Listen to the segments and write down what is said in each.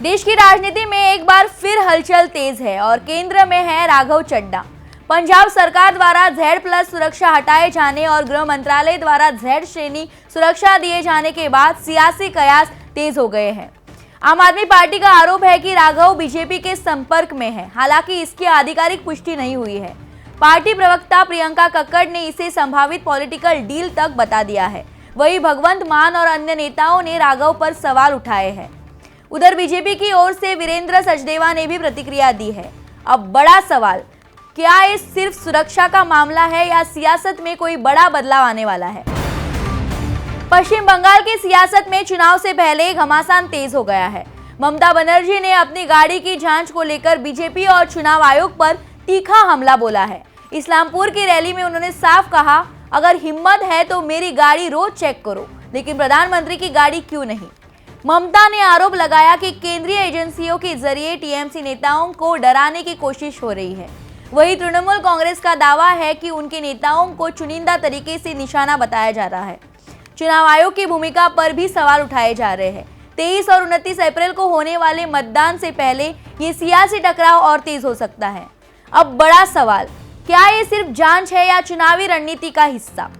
देश की राजनीति में एक बार फिर हलचल तेज है और केंद्र में है राघव चड्ढा। पंजाब सरकार द्वारा Z+ सुरक्षा हटाए जाने और गृह मंत्रालय द्वारा Z श्रेणी सुरक्षा दिए जाने के बाद सियासी कयास तेज हो गए हैं। आम आदमी पार्टी का आरोप है कि राघव बीजेपी के संपर्क में है, हालांकि इसकी आधिकारिक पुष्टि नहीं हुई है। पार्टी प्रवक्ता प्रियंका कक्कड़ ने इसे संभावित पॉलिटिकल डील तक बता दिया है। वहीं भगवंत मान और अन्य नेताओं ने राघव पर सवाल उठाए हैं। उधर बीजेपी की ओर से वीरेंद्र सचदेवा ने भी प्रतिक्रिया दी है। अब बड़ा सवाल, क्या ये सिर्फ सुरक्षा का मामला है या सियासत में कोई बड़ा बदलाव आने वाला है? पश्चिम बंगाल की सियासत में चुनाव से पहले घमासान तेज हो गया है। ममता बनर्जी ने अपनी गाड़ी की जांच को लेकर बीजेपी और चुनाव आयोग पर तीखा हमला बोला है। इस्लामपुर की रैली में उन्होंने साफ कहा, अगर हिम्मत है तो मेरी गाड़ी रोज चेक करो, लेकिन प्रधानमंत्री की गाड़ी क्यों नहीं। ममता ने आरोप लगाया कि केंद्रीय एजेंसियों के जरिए टीएमसी नेताओं को डराने की कोशिश हो रही है। वहीं तृणमूल कांग्रेस का दावा है कि उनके नेताओं को चुनिंदा तरीके से निशाना बताया जा रहा है। चुनाव आयोग की भूमिका पर भी सवाल उठाए जा रहे हैं। 23 और 29 अप्रैल को होने वाले मतदान से पहले ये सियासी टकराव और तेज हो सकता है। अब बड़ा सवाल, क्या ये सिर्फ जांच है या चुनावी रणनीति का हिस्सा?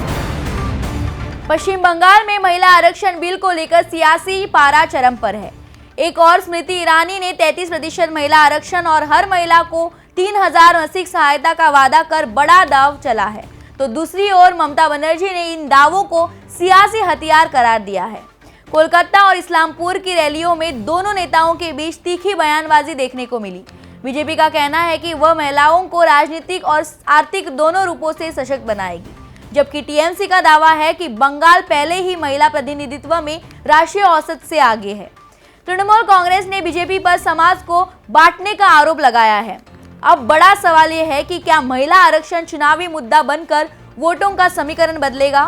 पश्चिम बंगाल में महिला आरक्षण बिल को लेकर सियासी पारा चरम पर है। एक और स्मृति ईरानी ने 33% महिला आरक्षण और हर महिला को 3000 मासिक सहायता का वादा कर बड़ा दाव चला है, तो दूसरी ओर ममता बनर्जी ने इन दावों को सियासी हथियार करार दिया है। कोलकाता और इस्लामपुर की रैलियों में दोनों नेताओं के बीच तीखी बयानबाजी देखने को मिली। बीजेपी का कहना है कि वह महिलाओं को राजनीतिक और आर्थिक दोनों रूपों से सशक्त बनाएगी, जबकि टीएमसी का दावा है कि बंगाल पहले ही महिला प्रतिनिधित्व में राष्ट्रीय औसत से आगे है। तृणमूल कांग्रेस ने बीजेपी पर समाज को बांटने का आरोप लगाया है। अब बड़ा सवाल यह है कि क्या महिला आरक्षण चुनावी मुद्दा बनकर वोटों का समीकरण बदलेगा?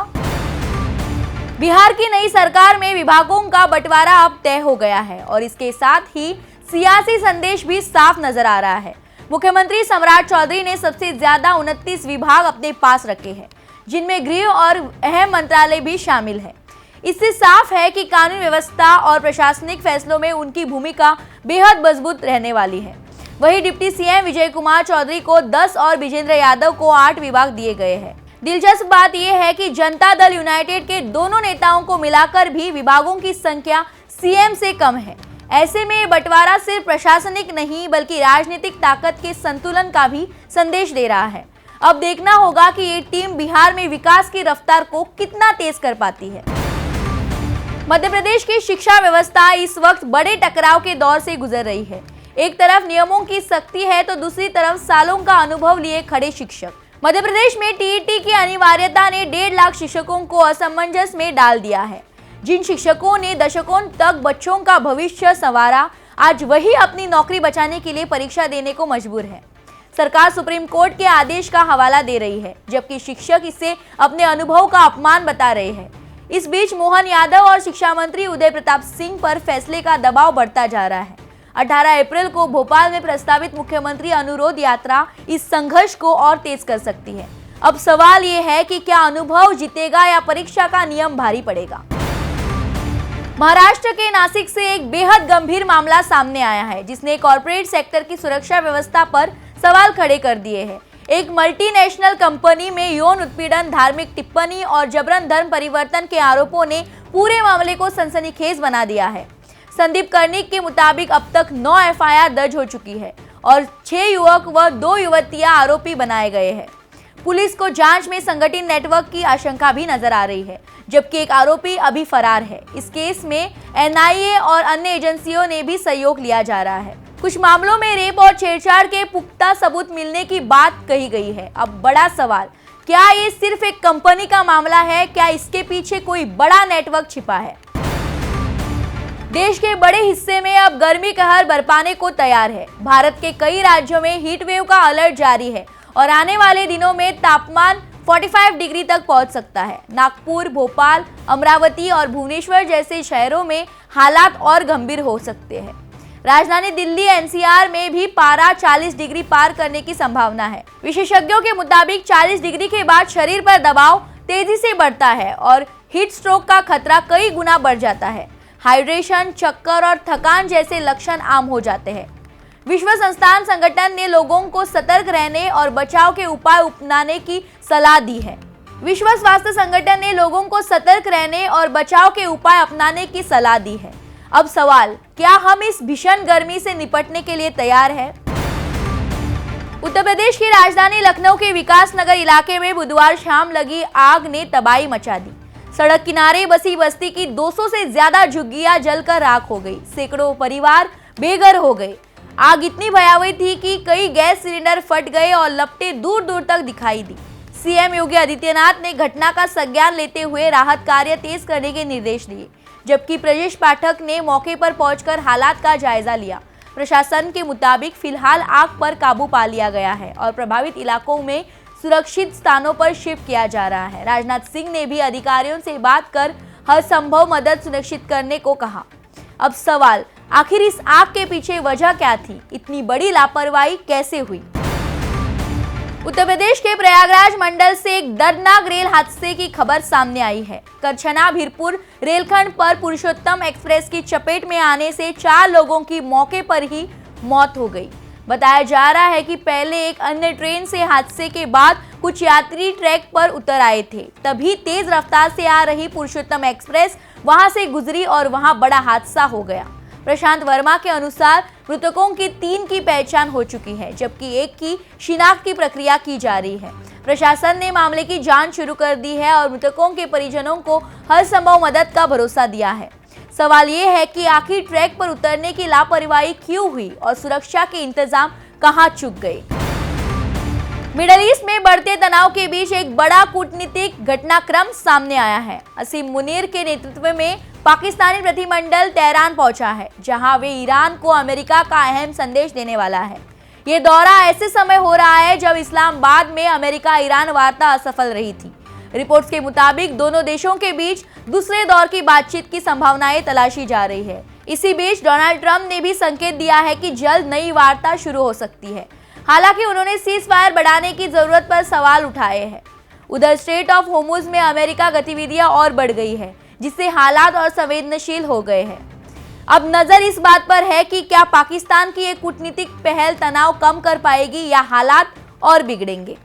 बिहार की नई सरकार में विभागों का बंटवारा अब तय हो गया है और इसके साथ ही सियासी संदेश भी साफ नजर आ रहा है। मुख्यमंत्री सम्राट चौधरी ने सबसे ज्यादा 29 विभाग अपने पास रखे हैं, जिनमें गृह और अहम मंत्रालय भी शामिल है। इससे साफ है कि कानून व्यवस्था और प्रशासनिक फैसलों में उनकी भूमिका बेहद मजबूत रहने वाली है। वहीं डिप्टी सीएम विजय कुमार चौधरी को 10 और विजेंद्र यादव को 8 विभाग दिए गए हैं। दिलचस्प बात यह है कि जनता दल यूनाइटेड के दोनों नेताओं को मिलाकर भी विभागों की संख्या सीएम से कम है। ऐसे में ये बंटवारा सिर्फ प्रशासनिक नहीं बल्कि राजनीतिक ताकत के संतुलन का भी संदेश दे रहा है। अब देखना होगा कि ये टीम बिहार में विकास की रफ्तार को कितना तेज कर पाती है। मध्य प्रदेश की शिक्षा व्यवस्था इस वक्त बड़े टकराव के दौर से गुजर रही है। एक तरफ नियमों की सख्ती है तो दूसरी तरफ सालों का अनुभव लिए खड़े शिक्षक। मध्य प्रदेश में टीईटी की अनिवार्यता ने 1.5 लाख शिक्षकों को असमंजस में डाल दिया है। जिन शिक्षकों ने दशकों तक बच्चों का भविष्य संवारा, आज वही अपनी नौकरी बचाने के लिए परीक्षा देने को मजबूर है। सरकार सुप्रीम कोर्ट के आदेश का हवाला दे रही है, जबकि शिक्षक इसे अपने अनुभव का अपमान बता रहे हैं। इस बीच मोहन यादव और शिक्षा मंत्री उदय प्रताप सिंह पर फैसले का दबाव बढ़ता जा रहा है। 18 अप्रैल को भोपाल में प्रस्तावित मुख्यमंत्री अनुरोध यात्रा इस संघर्ष को और तेज कर सकती है। अब सवाल ये है कि क्या अनुभव जीतेगा या परीक्षा का नियम भारी पड़ेगा। महाराष्ट्र के नासिक से एक बेहद गंभीर मामला सामने आया है, जिसने कॉर्पोरेट सेक्टर की सुरक्षा व्यवस्था पर सवाल खड़े कर दिए हैं। एक मल्टीनेशनल कंपनी में यौन उत्पीड़न, धार्मिक टिप्पणी और जबरन धर्म परिवर्तन के आरोपों ने पूरे मामले को सनसनीखेज बना दिया है। संदीप कर्णिक के मुताबिक अब तक 9 एफआईआर दर्ज हो चुकी है और 6 युवक व 2 युवतियां आरोपी बनाए गए हैं। पुलिस को जांच में संगठित नेटवर्क की आशंका भी नजर आ रही है, जबकि एक आरोपी अभी फरार है। इस केस में एनआईए और अन्य एजेंसियों ने भी सहयोग लिया जा रहा है। कुछ मामलों में रेप और छेड़छाड़ के पुख्ता सबूत मिलने की बात कही गई है। अब बड़ा सवाल, क्या ये सिर्फ एक कंपनी का मामला है? क्या इसके पीछे कोई बड़ा नेटवर्क छिपा है? देश के बड़े हिस्से में अब गर्मी कहर बरपाने को तैयार है। भारत के कई राज्यों में हीट वेव का अलर्ट जारी है और आने वाले दिनों में तापमान 45 डिग्री तक पहुंच सकता है। नागपुर, भोपाल, अमरावती और भुवनेश्वर जैसे शहरों में हालात और गंभीर हो सकते हैं। राजधानी दिल्ली एनसीआर में भी पारा 40 डिग्री पार करने की संभावना है। विशेषज्ञों के मुताबिक 40 डिग्री के बाद शरीर पर दबाव तेजी से बढ़ता है और हीट स्ट्रोक का खतरा कई गुना बढ़ जाता है। हाइड्रेशन, चक्कर और थकान जैसे लक्षण आम हो जाते हैं। विश्व संस्थान संगठन ने लोगों को सतर्क रहने और बचाव के उपाय अपनाने की सलाह दी है। विश्व स्वास्थ्य संगठन ने लोगों को सतर्क रहने और बचाव के उपाय अपनाने की सलाह दी है। अब सवाल, क्या हम इस भीषण गर्मी से निपटने के लिए तैयार हैं? उत्तर प्रदेश की राजधानी लखनऊ के विकास नगर इलाके में बुधवार शाम लगी आग ने तबाही मचा दी। सड़क किनारे बसी बस्ती की 200 से ज्यादा झुग्गियां जलकर राख हो गई। सैकड़ों परिवार बेघर हो गए। आग इतनी भयावह थी कि कई गैस सिलेंडर फट गए और लपटें दूर दूर तक दिखाई दी। सीएम योगी आदित्यनाथ ने घटना का संज्ञान लेते हुए राहत कार्य तेज करने के निर्देश दिए, जबकि ब्रजेश पाठक ने मौके पर पहुंचकर हालात का जायजा लिया। प्रशासन के मुताबिक फिलहाल आग पर काबू पा लिया गया है और प्रभावित इलाकों में सुरक्षित स्थानों पर शिफ्ट किया जा रहा है। राजनाथ सिंह ने भी अधिकारियों से बात कर हर संभव मदद सुनिश्चित करने को कहा। अब सवाल, आखिर इस आग के पीछे वजह क्या थी? इतनी बड़ी लापरवाही कैसे हुई? उत्तर प्रदेश के प्रयागराज मंडल से एक दर्दनाक रेल हादसे की खबर सामने आई है। करछना भीरपुर रेलखंड पर पुरुषोत्तम एक्सप्रेस की चपेट में आने से 4 लोगों की मौके पर ही मौत हो गई। बताया जा रहा है कि पहले एक अन्य ट्रेन से हादसे के बाद कुछ यात्री ट्रैक पर उतर आए थे। तभी तेज रफ्तार से आ रही पुरुषोत्तम एक्सप्रेस वहां से गुजरी और वहां बड़ा हादसा हो गया। प्रशांत वर्मा के अनुसार मृतकों की 3 की पहचान हो चुकी है, जबकि एक की शिनाख्त की प्रक्रिया की जा रही है। प्रशासन ने मामले की जांच शुरू कर दी है और मृतकों के परिजनों को हर संभव मदद का भरोसा दिया है। सवाल ये है कि आखिर ट्रैक पर उतरने की लापरवाही क्यों हुई और सुरक्षा के इंतजाम कहां चूक गए? मिडल ईस्ट में बढ़ते तनाव के बीच एक बड़ा कूटनीतिक घटनाक्रम सामने आया है। असीम मुनीर के नेतृत्व में पाकिस्तानी प्रतिनिधिमंडल तेहरान पहुंचा है, जहां वे ईरान को अमेरिका का अहम संदेश देने वाला है। ये दौरा ऐसे समय हो रहा है जब इस्लामाबाद में अमेरिका ईरान वार्ता असफल रही थी। रिपोर्ट्स के मुताबिक दोनों देशों के बीच दूसरे दौर की बातचीत की संभावनाएं तलाशी जा रही है। इसी बीच डोनाल्ड ट्रंप ने भी संकेत दिया है कि जल्द नई वार्ता शुरू हो सकती है। हालांकि उन्होंने सीज फायर बढ़ाने की जरूरत पर सवाल उठाए हैं। उधर स्ट्रेट ऑफ होर्मुज में अमेरिका गतिविधियां और बढ़ गई है, जिससे हालात और संवेदनशील हो गए हैं। अब नजर इस बात पर है कि क्या पाकिस्तान की एक कूटनीतिक पहल तनाव कम कर पाएगी या हालात और बिगड़ेंगे।